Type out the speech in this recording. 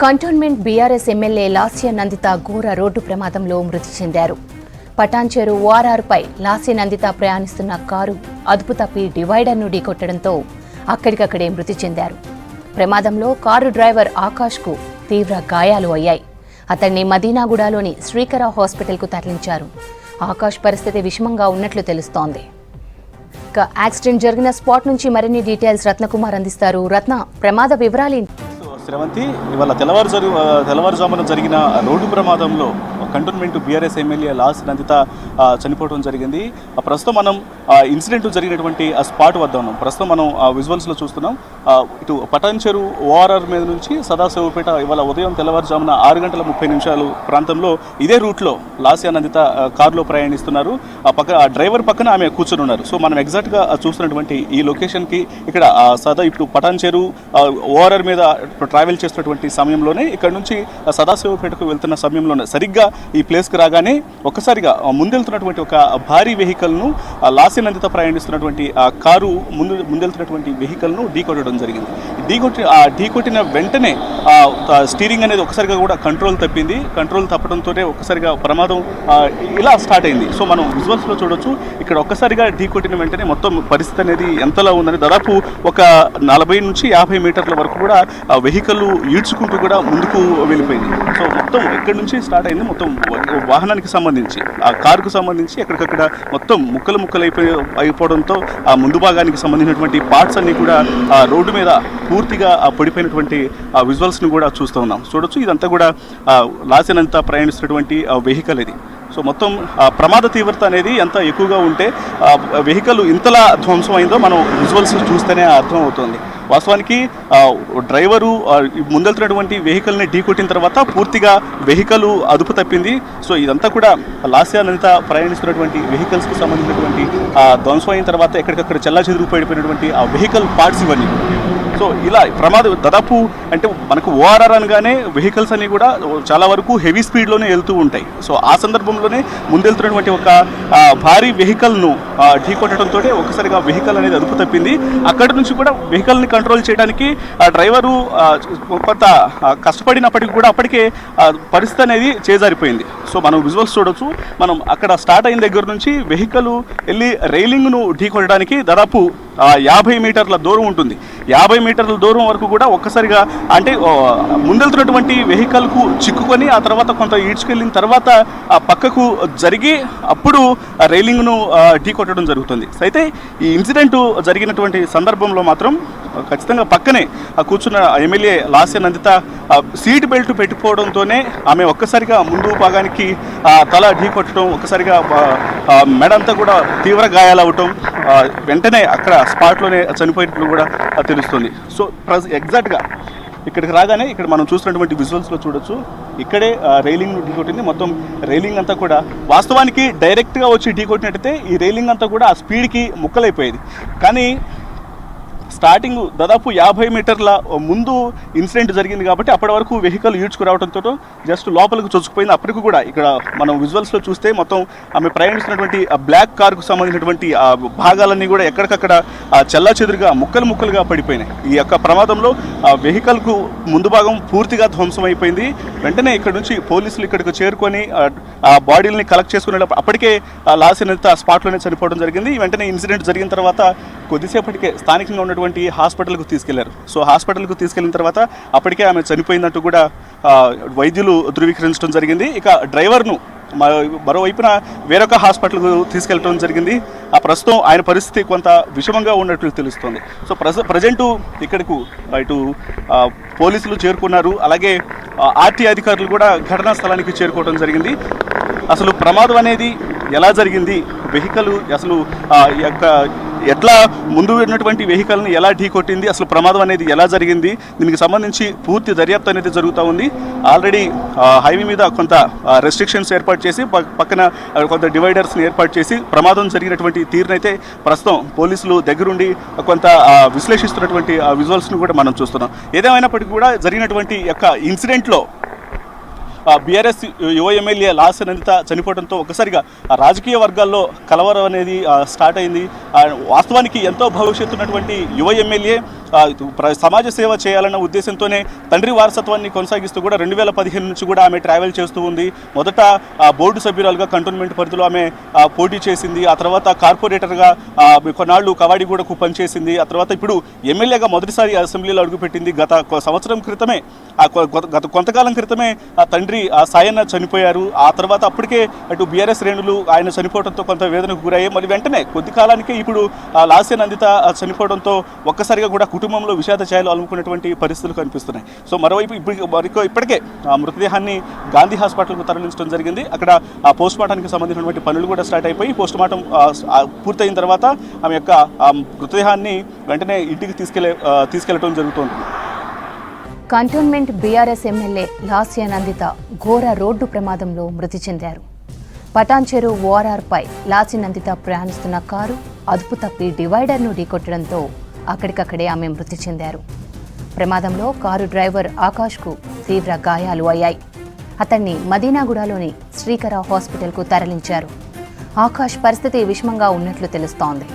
Cantonment BRS MLA Lasya Nandita ఘోర road ప్రమాదంలో మృతి చెందారు. పటాన్చెరు ఓఆర్ఆర్పై లాస్య నందిత ప్రయాణిస్తున్న కారు అదుపు తప్పి డివైడర్ను ఢీకొట్టడంతో అక్కడికక్కడే మృతి చెందారు. ప్రమాదంలో కారు డ్రైవర్ ఆకాష్కు తీవ్ర గాయాలు అయ్యాయి. అతన్ని మదీనాగూడలోని శ్రీకర హాస్పిటల్కు తరలించారు. ఆకాష్ పరిస్థితి విషమంగా ఉన్నట్లు తెలుస్తోంది. యాక్సిడెంట్ జరిగిన స్పాట్ నుంచి మరిన్ని డీటెయిల్స్ రత్నకుమార్ అందిస్తారు. రత్న, ప్రమాద వివరాలేంటి? శ్రవంతి, ఇవాళ తెల్లవారుజామున జరిగిన రోడ్డు ప్రమాదంలో Cantonment BRS MLA Lasya Nandita చనిపోవడం జరిగింది. ప్రస్తుతం మనం ఇన్సిడెంట్ జరిగినటువంటి ఆ స్పాట్ వద్ద ఉన్నాం. ప్రస్తుతం మనం విజువల్స్లో చూస్తున్నాం. ఇటు పటాన్చెరు ఓఆర్ఆర్ మీద నుంచి సదాశివపేట ఇవాళ ఉదయం తెల్లవారుజామున 6:30 ప్రాంతంలో ఇదే రూట్లో లాస్య నందిత కారులో ప్రయాణిస్తున్నారు. ఆ డ్రైవర్ పక్కన ఆమె కూర్చొని ఉన్నారు. సో మనం ఎగ్జాక్ట్గా చూస్తున్నటువంటి ఈ లొకేషన్కి ఇక్కడ ఇప్పుడు పటాన్చెరు ఓఆర్ఆర్ మీద ట్రావెల్ చేస్తున్నటువంటి సమయంలోనే ఇక్కడ నుంచి సదాశివపేటకు వెళ్తున్న సమయంలోనే సరిగ్గా ఈ ప్లేస్కి రాగానే ఒక్కసారిగా ముందెళ్తున్నటువంటి ఒక భారీ వెహికల్ను లాస్య నందిత ప్రయాణిస్తున్నటువంటి ఆ కారు ముందెళ్తున్నటువంటి వెహికల్ను ఢీకొట్టడం జరిగింది. ఢీకొట్టిన వెంటనే స్టీరింగ్ అనేది ఒక్కసారిగా కూడా కంట్రోల్ తప్పింది. కంట్రోల్ తప్పడంతోనే ఒక్కసారిగా ప్రమాదం ఇలా స్టార్ట్ అయింది. సో మనం విజువల్స్లో చూడొచ్చు. ఇక్కడ ఒక్కసారిగా ఢీకొట్టిన వెంటనే మొత్తం పరిస్థితి అనేది ఎంతలా ఉందని దాదాపు ఒక 40 నుంచి 50 మీటర్ల వరకు కూడా వెహికల్ ఈడ్చుకుంటూ కూడా ముందుకు వెళ్ళిపోయింది. సో మొత్తం ఎక్కడి నుంచి స్టార్ట్ అయింది, మొత్తం వాహనానికి సంబంధించి ఆ కారుకు సంబంధించి ఎక్కడికక్కడ మొత్తం ముక్కలు అయిపోవడంతో ఆ ముందు భాగానికి సంబంధించినటువంటి పార్ట్స్ అన్ని కూడా ఆ రోడ్డు మీద పూర్తిగా పడిపోయినటువంటి ఆ విజువల్స్ని కూడా చూస్తూ ఉన్నాం. చూడొచ్చు, ఇదంతా కూడా లాస్య నందిత ప్రయాణిస్తున్నటువంటి వెహికల్ ఇది. సో మొత్తం ప్రమాద తీవ్రత అనేది ఎంత ఎక్కువగా ఉంటే వెహికల్ ఇంతలా ధ్వంసం అయిందో మనం విజువల్స్ చూస్తేనే అర్థం అవుతుంది. వాస్తవానికి డ్రైవరు ముందెళ్తున్నటువంటి వెహికల్ని ఢీకొట్టిన తర్వాత పూర్తిగా వెహికల్ అదుపు తప్పింది. సో ఇదంతా కూడా లాస్య నందిత ప్రయాణిస్తున్నటువంటి వెహికల్స్కి సంబంధించినటువంటి ధ్వంసం అయిన తర్వాత ఎక్కడికక్కడ చెల్లాచెదురు పడిపోయినటువంటి ఆ వెహికల్ పార్ట్స్ ఇవన్నీ. సో ఇలా ప్రమాదం దాదాపు అంటే మనకు ఓఆర్ఆర్ అనగానే వెహికల్స్ అన్నీ కూడా చాలా వరకు హెవీ స్పీడ్లోనే వెళ్తూ ఉంటాయి. సో ఆ సందర్భంలోనే ముందెళ్తున్నటువంటి ఒక భారీ వెహికల్ను ఢీకొట్టడంతో ఒకసారిగా వెహికల్ అనేది అదుపు తప్పింది. అక్కడి నుంచి కూడా వెహికల్ని కంట్రోల్ చేయడానికి డ్రైవరు కొంత కష్టపడినప్పటికీ కూడా అప్పటికే పరిస్థితి అనేది చేజారిపోయింది. సో మనం విజువల్స్ చూడొచ్చు. మనం అక్కడ స్టార్ట్ అయిన దగ్గర నుంచి వెహికల్ వెళ్ళి రైలింగ్ను ఢీకొట్టడానికి దాదాపు 50 మీటర్ల దూరం ఉంటుంది. 50 మీటర్ల దూరం వరకు కూడా ఒక్కసారిగా అంటే ముందెళ్తున్నటువంటి వెహికల్కు చిక్కుకొని ఆ తర్వాత కొంత ఈడ్చుకెళ్ళిన తర్వాత ఆ పక్కకు జరిగి అప్పుడు రైలింగ్ను ఢీకొట్టడం జరుగుతుంది. అయితే ఈ ఇన్సిడెంట్ జరిగినటువంటి సందర్భంలో మాత్రం ఖచ్చితంగా పక్కనే కూర్చున్న MLA Lasya Nandita seat belt పెట్టుకోవడంతోనే ఆమె ఒక్కసారిగా ముందు భాగానికి తల ఢీకొట్టడం, ఒక్కసారిగా మెడంతా కూడా తీవ్ర గాయాలవటం, వెంటనే అక్కడ స్పాట్లోనే చనిపోయినట్లు కూడా తెలుస్తుంది. సో ఎగ్జాక్ట్గా ఇక్కడికి రాగానే ఇక్కడ మనం చూసినటువంటి విజువల్స్లో చూడొచ్చు. ఇక్కడే రైలింగ్ ఢీకొట్టింది. మొత్తం రైలింగ్ అంతా కూడా వాస్తవానికి డైరెక్ట్గా వచ్చి ఢీకొట్టినట్టయితే ఈ రైలింగ్ అంతా కూడా ఆ స్పీడ్కి ముక్కలైపోయేది. కానీ స్టార్టింగ్ దాదాపు 50 మీటర్ల ముందు ఇన్సిడెంట్ జరిగింది కాబట్టి అప్పటి వరకు వెహికల్ ఈడ్చుకురావడంతో జస్ట్ లోపలికి చొచ్చుకుపోయింది. అప్పటికి కూడా ఇక్కడ మనం విజువల్స్లో చూస్తే మొత్తం ఆమె ప్రయాణిస్తున్నటువంటి ఆ బ్లాక్ కార్కు సంబంధించినటువంటి ఆ భాగాలన్నీ కూడా ఎక్కడికక్కడ చెల్లాచెదురుగా ముక్కలుగా పడిపోయినాయి. ఈ యొక్క ప్రమాదంలో ఆ వెహికల్కు ముందు భాగం పూర్తిగా ధ్వంసం అయిపోయింది. వెంటనే ఇక్కడ నుంచి పోలీసులు ఇక్కడికి చేరుకొని ఆ బాడీలని కలెక్ట్ చేసుకునేటప్పుడు అప్పటికే లాస్య నందిత స్పాట్లోనే చనిపోవడం జరిగింది. వెంటనే ఇన్సిడెంట్ జరిగిన తర్వాత కొద్దిసేపటికే స్థానికంగా ఉన్నటువంటి హాస్పిటల్కు తీసుకెళ్లారు. సో హాస్పిటల్కు తీసుకెళ్లిన తర్వాత అప్పటికే ఆమె చనిపోయిందంటూ కూడా వైద్యులు ధృవీకరించడం జరిగింది. ఇక డ్రైవర్ను మరోవైపున వేరొక హాస్పిటల్కు తీసుకెళ్ళడం జరిగింది. ఆ ప్రస్తుతం ఆయన పరిస్థితి కొంత విషమంగా ఉన్నట్లు తెలుస్తోంది. సో ప్రజెంటు ఇక్కడకు ఇటు పోలీసులు చేరుకున్నారు. అలాగే ఆర్టీ అధికారులు కూడా ఘటనా స్థలానికి చేరుకోవడం జరిగింది. అసలు ప్రమాదం అనేది ఎలా జరిగింది, వెహికల్ అసలు ఎట్లా ముందు ఉన్నటువంటి వెహికల్ని ఎలా ఢీకొట్టింది, అసలు ప్రమాదం అనేది ఎలా జరిగింది, దీనికి సంబంధించి పూర్తి దర్యాప్తు అనేది జరుగుతూ ఉంది. ఆల్రెడీ హైవే మీద కొంత రెస్ట్రిక్షన్స్ ఏర్పాటు చేసి పక్కన కొంత డివైడర్స్ని ఏర్పాటు చేసి ప్రమాదం జరిగినటువంటి తీరునైతే ప్రస్తుతం పోలీసులు దగ్గరుండి కొంత విశ్లేషిస్తున్నటువంటి విజువల్స్ను కూడా మనం చూస్తున్నాం. ఏదేమైనప్పటికీ కూడా జరిగినటువంటి యొక్క ఇన్సిడెంట్లో బీఆర్ఎస్ యువ ఎమ్మెల్యే లాస్ నందిత చనిపోవడంతో ఒక్కసారిగా రాజకీయ వర్గాల్లో కలవరం అనేది స్టార్ట్ అయింది. వాస్తవానికి ఎంతో భవిష్యత్తు ఉన్నటువంటి యువ ఎమ్మెల్యే సమాజ సేవ చేయాలన్న ఉద్దేశంతోనే తండ్రి వారసత్వాన్ని కొనసాగిస్తూ కూడా 2015 నుంచి కూడా ఆమె ట్రావెల్ చేస్తూ ఉంది. మొదట బోర్డు సభ్యురాలుగా కంటోన్మెంట్ పరిధిలో ఆమె పోటీ చేసింది. ఆ తర్వాత కార్పొరేటర్గా కొన్నాళ్ళు కవాడిగూడకు పనిచేసింది. ఆ తర్వాత ఇప్పుడు ఎమ్మెల్యేగా మొదటిసారి అసెంబ్లీలో అడుగుపెట్టింది. గత సంవత్సరం క్రితమే గత కొంతకాలం క్రితమే తండ్రి సాయన్న చనిపోయారు. ఆ తర్వాత అప్పటికే అటు బీఆర్ఎస్ శ్రేణులు ఆయన చనిపోవడంతో కొంత వేదనకు గురయ్యాయి. మరి వెంటనే కొద్ది కాలానికే ఇప్పుడు లాస్య నందిత చనిపోవడంతో ఒక్కసారిగా కూడా కుటుంబంలో విషాద ఛాయలు అలుముకున్నటువంటి పరిస్థితులు కనిపిస్తున్నాయి. సో మరోవైపు ఇప్పటికే మృతదేహాన్ని గాంధీ హాస్పిటల్కు తరలించడం జరిగింది. అక్కడ పోస్ట్ మార్టానికి సంబంధించినటువంటి పనులు కూడా స్టార్ట్ అయిపోయి పోస్ట్ మార్టం పూర్తయిన తర్వాత ఆమె యొక్క మృతదేహాన్ని వెంటనే ఇంటికి తీసుకెళ్లడం జరుగుతుంది. Cantonment BRS MLA Lasya Nandita ఘోర రోడ్డు ప్రమాదంలో మృతి చెందారు. పటాన్చెరు ఓఆర్ఆర్పై లాస్య నందిత ప్రయాణిస్తున్న కారు అదుపు తప్పి డివైడర్ను ఢీకొట్టడంతో అక్కడికక్కడే ఆమె మృతి చెందారు. ప్రమాదంలో కారు డ్రైవర్ ఆకాష్కు తీవ్ర గాయాలు అయ్యాయి. అతన్ని మదీనాగూడలోని శ్రీకర హాస్పిటల్కు తరలించారు. ఆకాష్ పరిస్థితి విషమంగా ఉన్నట్లు తెలుస్తోంది.